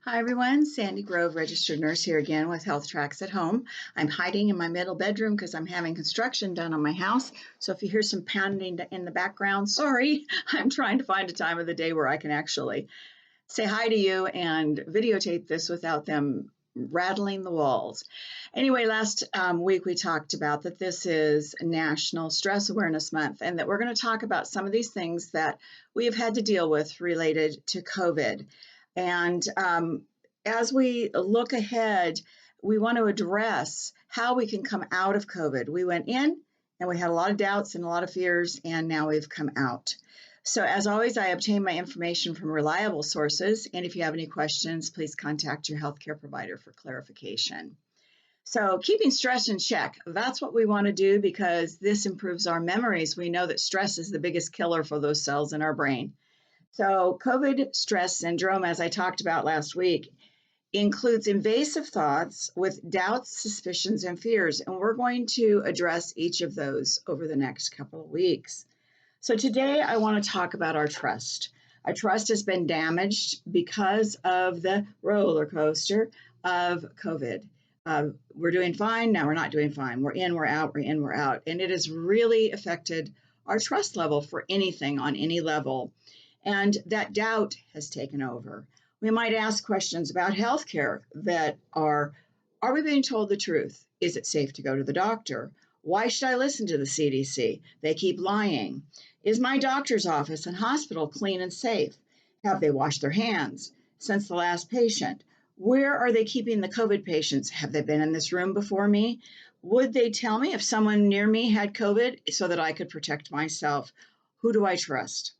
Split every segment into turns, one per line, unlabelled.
Hi everyone, Sandy Grove, registered nurse here again with Health Tracks at Home. I'm hiding in my middle bedroom because I'm having construction done on my house. So if you hear some pounding in the background, sorry, I'm trying to find a time of the day where I can actually say hi to you and videotape this without them rattling the walls. Anyway, last week we talked about that this is National Stress Awareness Month and that we're going to talk about some of these things that we have had to deal with related to COVID. And as we look ahead, we want to address how we can come out of COVID. We went in and we had a lot of doubts and a lot of fears, and now we've come out. So as always, I obtain my information from reliable sources. And if you have any questions, please contact your healthcare provider for clarification. So keeping stress in check, that's what we want to do because this improves our memories. We know that stress is the biggest killer for those cells in our brain. So COVID stress syndrome, as I talked about last week, includes invasive thoughts with doubts, suspicions, and fears. And we're going to address each of those over the next couple of weeks. So today I want to talk about our trust. Our trust has been damaged because of the roller coaster of COVID. We're doing fine, now we're not doing fine. We're in, we're out, we're in, we're out. And it has really affected our trust level for anything on any level. And that doubt has taken over. We might ask questions about healthcare that are we being told the truth? Is it safe to go to the doctor? Why should I listen to the CDC? They keep lying. Is my doctor's office and hospital clean and safe? Have they washed their hands since the last patient? Where are they keeping the COVID patients? Have they been in this room before me? Would they tell me if someone near me had COVID so that I could protect myself? Who do I trust?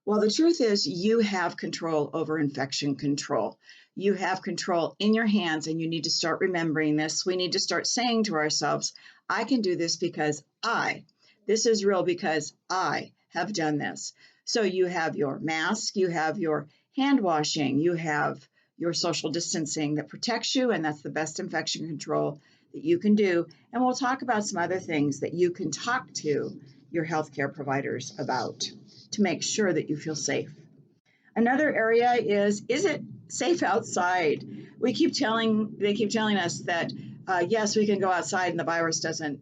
Well, the truth is you have control over infection control. You have control in your hands, and you need to start remembering this. We need to start saying to ourselves, I can do this because this is real because I have done this. So you have your mask, you have your hand washing, you have your social distancing that protects you, and that's the best infection control that you can do. And we'll talk about some other things that you can talk to your healthcare providers about to make sure that you feel safe. Another area is it safe outside? They keep telling us that yes, we can go outside and the virus doesn't,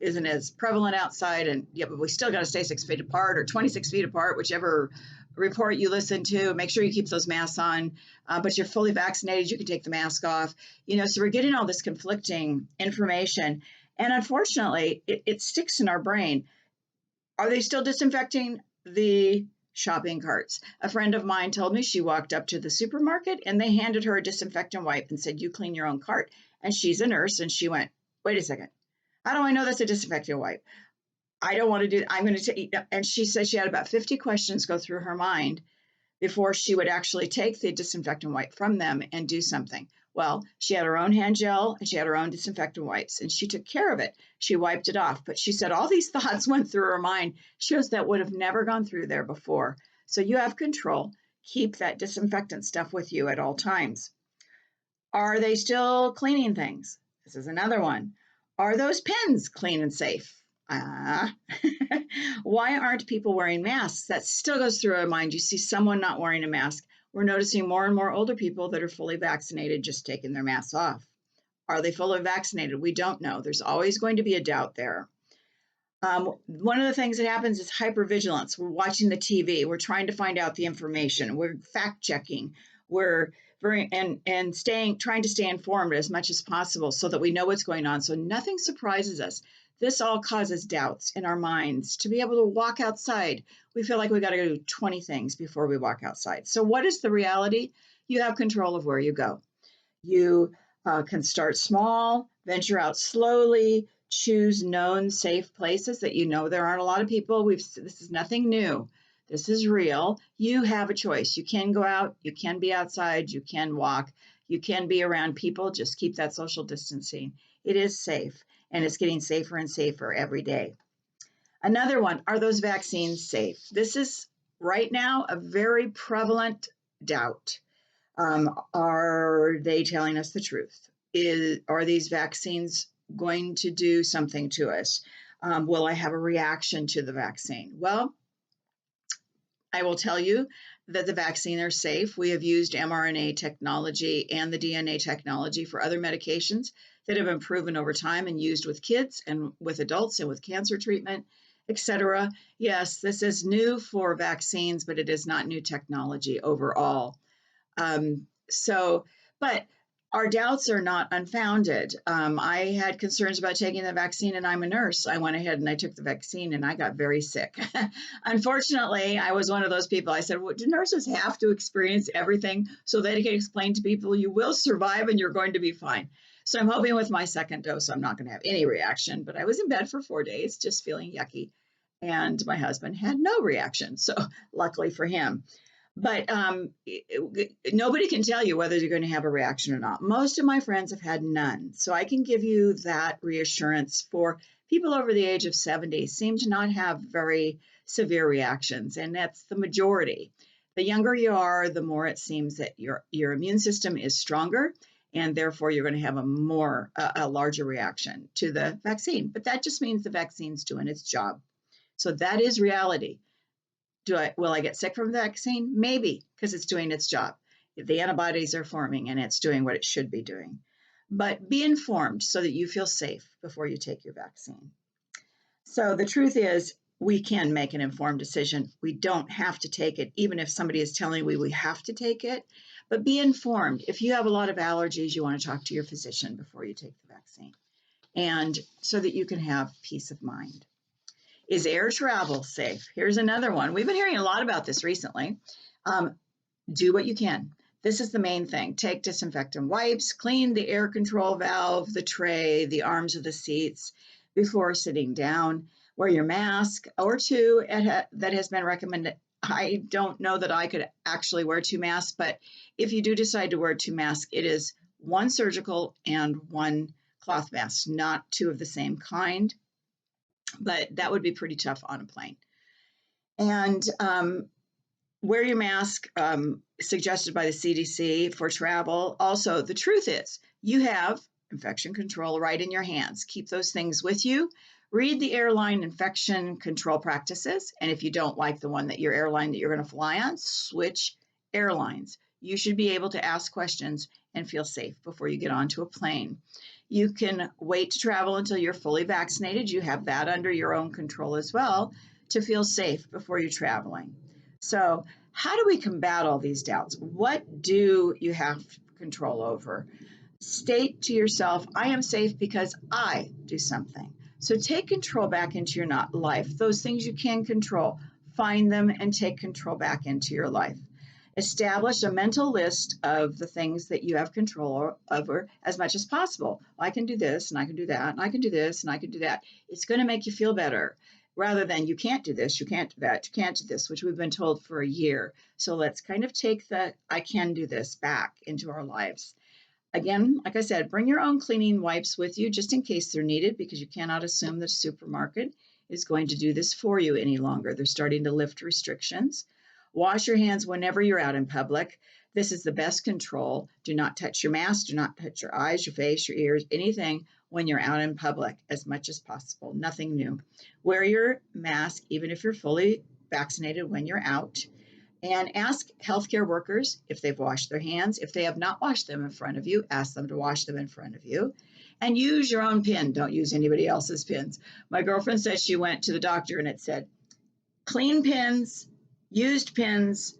isn't as prevalent outside, and yeah, but we still got to stay 6 feet apart or 26 feet apart, whichever report you listen to. Make sure you keep those masks on, but you're fully vaccinated, you can take the mask off. So we're getting all this conflicting information, and unfortunately, it sticks in our brain. Are they still disinfecting the shopping carts? A friend of mine told me she walked up to the supermarket and they handed her a disinfectant wipe and said, you clean your own cart. And she's a nurse, and she went, wait a second. How do I know that's a disinfectant wipe? I don't want to do that. I'm going to take, and she said she had about 50 questions go through her mind before she would actually take the disinfectant wipe from them and do something. Well, she had her own hand gel and she had her own disinfectant wipes, and she took care of it. She wiped it off, but she said all these thoughts went through her mind. Shows that would have never gone through there before. So you have control. Keep that disinfectant stuff with you at all times. Are they still cleaning things? This is another one. Are those pens clean and safe? Why aren't people wearing masks? That still goes through our mind. You see someone not wearing a mask. We're noticing more and more older people that are fully vaccinated just taking their masks off. Are they fully vaccinated? We don't know. There's always going to be a doubt there. One of the things that happens is hypervigilance. We're watching the TV. We're trying to find out the information. We're fact checking. We're trying to stay informed as much as possible so that we know what's going on. So nothing surprises us. This all causes doubts in our minds. To be able to walk outside, we feel like we got to do 20 things before we walk outside. So what is the reality? You have control of where you go. You can start small, venture out slowly, choose known safe places that there aren't a lot of people. This is nothing new. This is real. You have a choice. You can go out, you can be outside, you can walk, you can be around people. Just keep that social distancing. It is safe, and it's getting safer and safer every day. Another one, are those vaccines safe? This is right now a very prevalent doubt. Are they telling us the truth? Are these vaccines going to do something to us? Will I have a reaction to the vaccine? Well, I will tell you that the vaccine are safe. We have used mRNA technology and the DNA technology for other medications that have been proven over time and used with kids and with adults and with cancer treatment, etc. Yes, this is new for vaccines, but it is not new technology overall. So, but our doubts are not unfounded. I had concerns about taking the vaccine, and I'm a nurse. I went ahead and I took the vaccine, and I got very sick. Unfortunately, I was one of those people. I said, well, do nurses have to experience everything so they can explain to people you will survive and you're going to be fine? So I'm hoping with my second dose, I'm not going to have any reaction. But I was in bed for 4 days, just feeling yucky. And my husband had no reaction. So luckily for him. But nobody can tell you whether you're going to have a reaction or not. Most of my friends have had none. So I can give you that reassurance for people over the age of 70 seem to not have very severe reactions, and that's the majority. The younger you are, the more it seems that your immune system is stronger, and therefore you're going to have a larger reaction to the vaccine. But that just means the vaccine's doing its job. So that is reality. Will I get sick from the vaccine? Maybe, because it's doing its job. The antibodies are forming and it's doing what it should be doing. But be informed so that you feel safe before you take your vaccine. So the truth is, we can make an informed decision. We don't have to take it, even if somebody is telling we have to take it. But be informed. If you have a lot of allergies, you want to talk to your physician before you take the vaccine, and so that you can have peace of mind. Is air travel safe? Here's another one. We've been hearing a lot about this recently. Do what you can. This is the main thing. Take disinfectant wipes, clean the air control valve, the tray, the arms of the seats before sitting down. Wear your mask or two that has been recommended. I don't know that I could actually wear 2 masks, but if you do decide to wear 2 masks, it is 1 surgical and 1 cloth mask, not 2 of the same kind. But that would be pretty tough on a plane. And wear your mask, suggested by the CDC for travel. Also, the truth is, you have infection control right in your hands. Keep those things with you. Read the airline infection control practices. And if you don't like the one that your airline that you're going to fly on, switch airlines. You should be able to ask questions and feel safe before you get onto a plane. You can wait to travel until you're fully vaccinated. You have that under your own control as well to feel safe before you're traveling. So how do we combat all these doubts? What do you have control over? State to yourself, I am safe because I do something. So take control back into your life. Those things you can control, find them and take control back into your life. Establish a mental list of the things that you have control over as much as possible. I can do this and I can do that and I can do this and I can do that. It's going to make you feel better rather than you can't do this, you can't do that, you can't do this, which we've been told for a year. So let's kind of take the I can do this back into our lives. Again, like I said, bring your own cleaning wipes with you just in case they're needed, because you cannot assume that a supermarket is going to do this for you any longer. They're starting to lift restrictions. Wash your hands whenever you're out in public. This is the best control. Do not touch your mask. Do not touch your eyes, your face, your ears, anything when you're out in public as much as possible. Nothing new. Wear your mask even if you're fully vaccinated when you're out. And ask healthcare workers if they've washed their hands. If they have not washed them in front of you, ask them to wash them in front of you. And use your own pin. Don't use anybody else's pins. My girlfriend said she went to the doctor and it said, clean pins, used pins,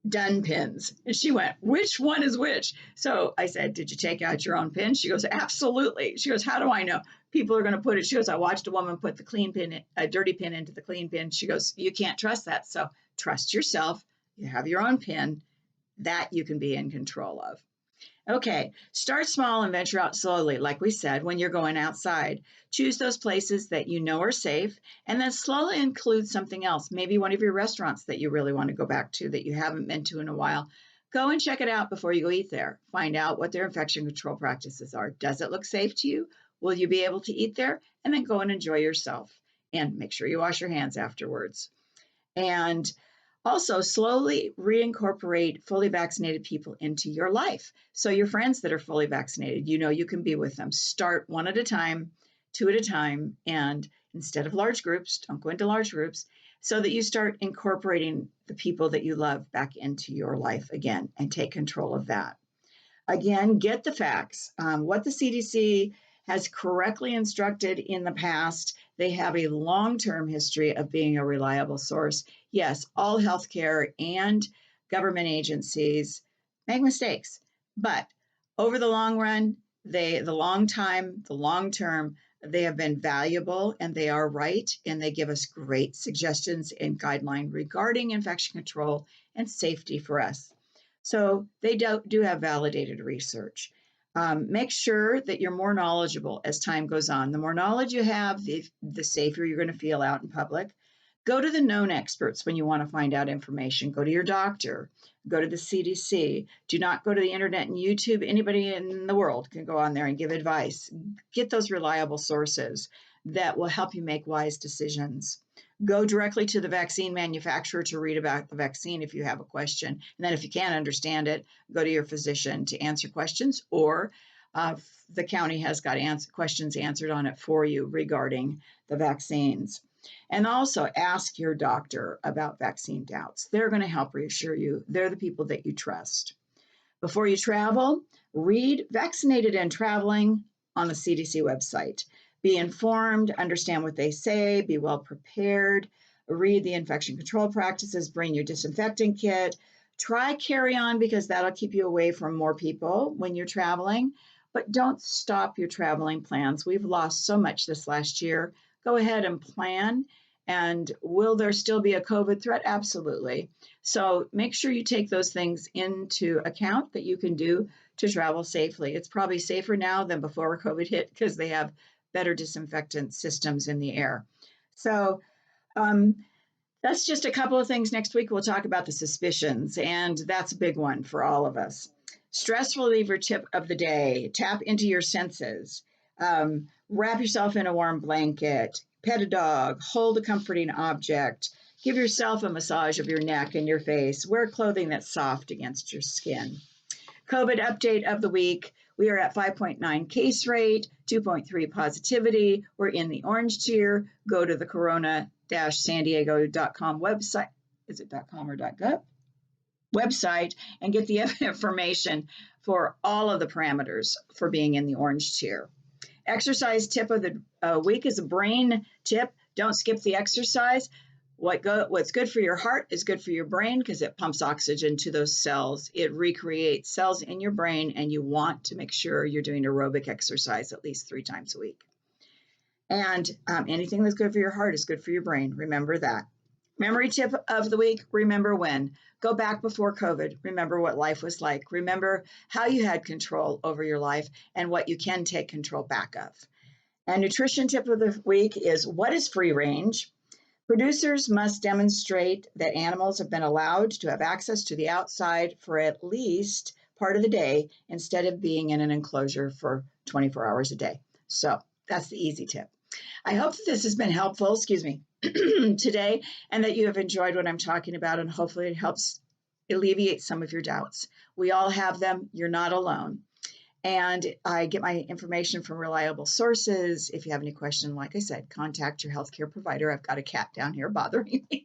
done pins. And she went, which one is which? So I said, did you take out your own pin? She goes, absolutely. She goes, how do I know? People are going to put it. She goes, I watched a woman put the clean pin, a dirty pin into the clean pin. She goes, you can't trust that. So trust yourself. You have your own pin that you can be in control of. Okay, start small and venture out slowly. Like we said, when you're going outside, choose those places that you know are safe, and then slowly include something else. Maybe one of your restaurants that you really want to go back to that you haven't been to in a while. Go and check it out before you go eat there. Find out what their infection control practices are. Does it look safe to you? Will you be able to eat there? And then go and enjoy yourself. And make sure you wash your hands afterwards. And also, slowly reincorporate fully vaccinated people into your life. So your friends that are fully vaccinated, you know you can be with them. Start 1 at a time, 2 at a time, and instead of large groups, don't go into large groups. so that you start incorporating the people that you love back into your life again and take control of that. Again, get the facts. What the CDC has correctly instructed in the past, they have a long-term history of being a reliable source. Yes, all healthcare and government agencies make mistakes, but over the long run, the long term, they have been valuable and they are right, and they give us great suggestions and guidelines regarding infection control and safety for us. So they do have validated research. Make sure that you're more knowledgeable as time goes on. The more knowledge you have, the safer you're going to feel out in public. Go to the known experts when you want to find out information. Go to your doctor. Go to the CDC. Do not go to the internet and YouTube. Anybody in the world can go on there and give advice. Get those reliable sources that will help you make wise decisions. Go directly to the vaccine manufacturer to read about the vaccine if you have a question. And then if you can't understand it, go to your physician to answer questions, or the county has got questions answered on it for you regarding the vaccines. And also ask your doctor about vaccine doubts. They're going to help reassure you. They're the people that you trust. Before you travel, read Vaccinated and Traveling on the CDC website. Be informed, understand what they say, be well prepared, read the infection control practices, bring your disinfectant kit, try carry-on because that'll keep you away from more people when you're traveling, but don't stop your traveling plans. We've lost so much this last year. Go ahead and plan. And will there still be a COVID threat? Absolutely. So make sure you take those things into account that you can do to travel safely. It's probably safer now than before COVID hit because they have better disinfectant systems in the air. So that's just a couple of things. Next week, we'll talk about the suspicions, and that's a big one for all of us. Stress reliever tip of the day: tap into your senses. Wrap yourself in a warm blanket, pet a dog, hold a comforting object, give yourself a massage of your neck and your face, wear clothing that's soft against your skin. COVID update of the week: we are at 5.9 case rate, 2.3 positivity. We're in the orange tier. Go to the corona-sandiego.com website. Is it .com or .gov? Website and get the information for all of the parameters for being in the orange tier. Exercise tip of the week is a brain tip. Don't skip the exercise. What's good for your heart is good for your brain because it pumps oxygen to those cells. It recreates cells in your brain, and you want to make sure you're doing aerobic exercise at least 3 times a week. And anything that's good for your heart is good for your brain. Remember that. Memory tip of the week: remember when. Go back before COVID. Remember what life was like. Remember how you had control over your life and what you can take control back of. And nutrition tip of the week is: what is free range? Producers must demonstrate that animals have been allowed to have access to the outside for at least part of the day instead of being in an enclosure for 24 hours a day. So that's the easy tip. I hope that this has been helpful, today, and that you have enjoyed what I'm talking about, and hopefully it helps alleviate some of your doubts. We all have them. You're not alone. And I get my information from reliable sources. If you have any question, like I said, contact your healthcare provider. I've got a cat down here bothering me.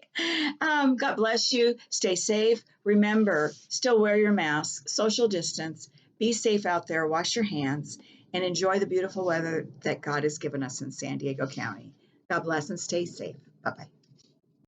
God bless you. Stay safe. Remember, still wear your mask, social distance, be safe out there, wash your hands, and enjoy the beautiful weather that God has given us in San Diego County. God bless and stay safe. Bye-bye.